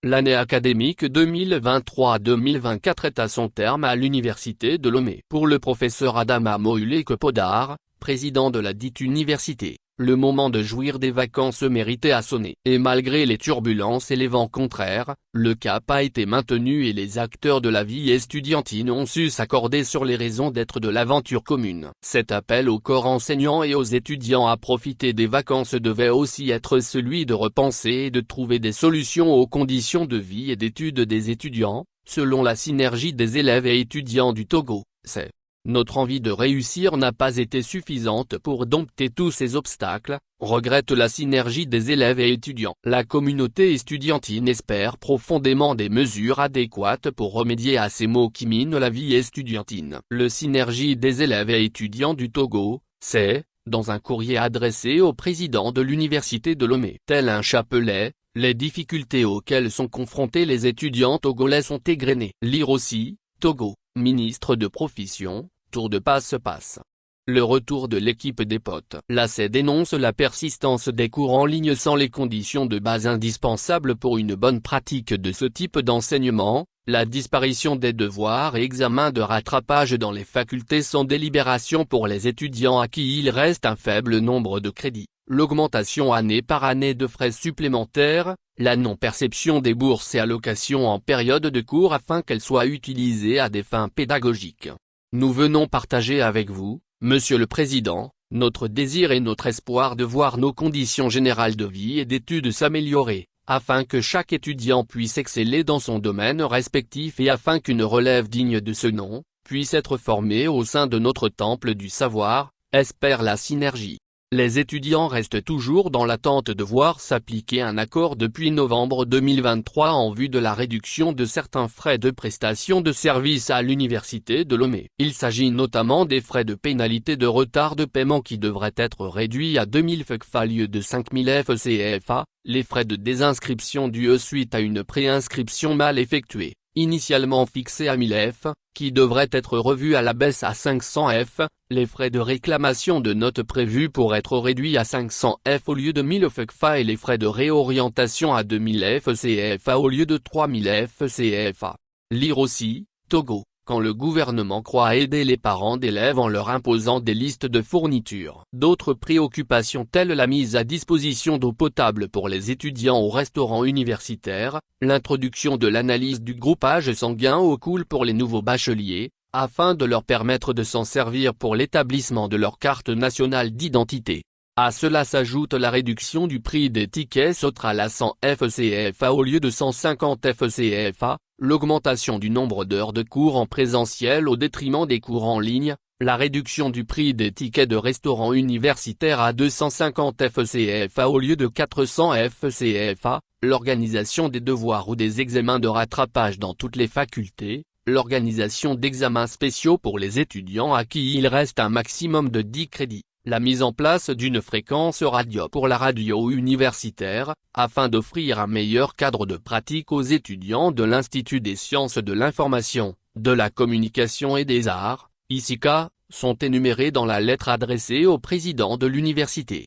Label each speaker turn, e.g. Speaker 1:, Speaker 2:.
Speaker 1: L'année académique 2023-2024 est à son terme à l'université de Lomé. Pour le professeur Adama Mouleke Podar, président de la dite université, le moment de jouir des vacances méritées a sonné. Et malgré les turbulences et les vents contraires, le cap a été maintenu et les acteurs de la vie estudiantine ont su s'accorder sur les raisons d'être de l'aventure commune. Cet appel au corps enseignant et aux étudiants à profiter des vacances devait aussi être celui de repenser et de trouver des solutions aux conditions de vie et d'études des étudiants, selon la synergie des élèves et étudiants du Togo. Notre envie de réussir n'a pas été suffisante pour dompter tous ces obstacles, regrette la synergie des élèves et étudiants. La communauté estudiantine espère profondément des mesures adéquates pour remédier à ces maux qui minent la vie estudiantine. Le synergie des élèves et étudiants du Togo, dans un courrier adressé au président de l'université de Lomé. Tel un chapelet, les difficultés auxquelles sont confrontés les étudiants togolais sont égrenées. Lire aussi, Togo, ministre de Profession, tour de passe-passe. Le retour de l'équipe des potes. L'ACE dénonce la persistance des cours en ligne sans les conditions de base indispensables pour une bonne pratique de ce type d'enseignement, la disparition des devoirs et examens de rattrapage dans les facultés sans délibération pour les étudiants à qui il reste un faible nombre de crédits, l'augmentation année par année de frais supplémentaires, la non-perception des bourses et allocations en période de cours afin qu'elles soient utilisées à des fins pédagogiques. Nous venons partager avec vous, Monsieur le Président, notre désir et notre espoir de voir nos conditions générales de vie et d'études s'améliorer, afin que chaque étudiant puisse exceller dans son domaine respectif et afin qu'une relève digne de ce nom, puisse être formée au sein de notre temple du savoir, espère la synergie. Les étudiants restent toujours dans l'attente de voir s'appliquer un accord depuis novembre 2023 en vue de la réduction de certains frais de prestation de services à l'université de Lomé. Il s'agit notamment des frais de pénalité de retard de paiement qui devraient être réduits à 2000 FCFA au lieu de 5000 FCFA, les frais de désinscription dus suite à une préinscription mal effectuée, initialement fixés à 1000 F, qui devraient être revus à la baisse à 500 F, les frais de réclamation de notes prévus pour être réduits à 500 F au lieu de 1000 FCFA et les frais de réorientation à 2000 FCFA au lieu de 3000 FCFA. Lire aussi, Togo, quand le gouvernement croit aider les parents d'élèves en leur imposant des listes de fournitures. D'autres préoccupations telles la mise à disposition d'eau potable pour les étudiants au restaurant universitaire, l'introduction de l'analyse du groupage sanguin au cool pour les nouveaux bacheliers, afin de leur permettre de s'en servir pour l'établissement de leur carte nationale d'identité. À cela s'ajoute la réduction du prix des tickets Sotral à 100 FCFA au lieu de 150 FCFA, l'augmentation du nombre d'heures de cours en présentiel au détriment des cours en ligne, la réduction du prix des tickets de restaurant universitaire à 250 FCFA au lieu de 400 FCFA, l'organisation des devoirs ou des examens de rattrapage dans toutes les facultés, l'organisation d'examens spéciaux pour les étudiants à qui il reste un maximum de 10 crédits, la mise en place d'une fréquence radio pour la radio universitaire, afin d'offrir un meilleur cadre de pratique aux étudiants de l'Institut des sciences de l'information, de la communication et des arts, ISICA, sont énumérés dans la lettre adressée au président de l'université.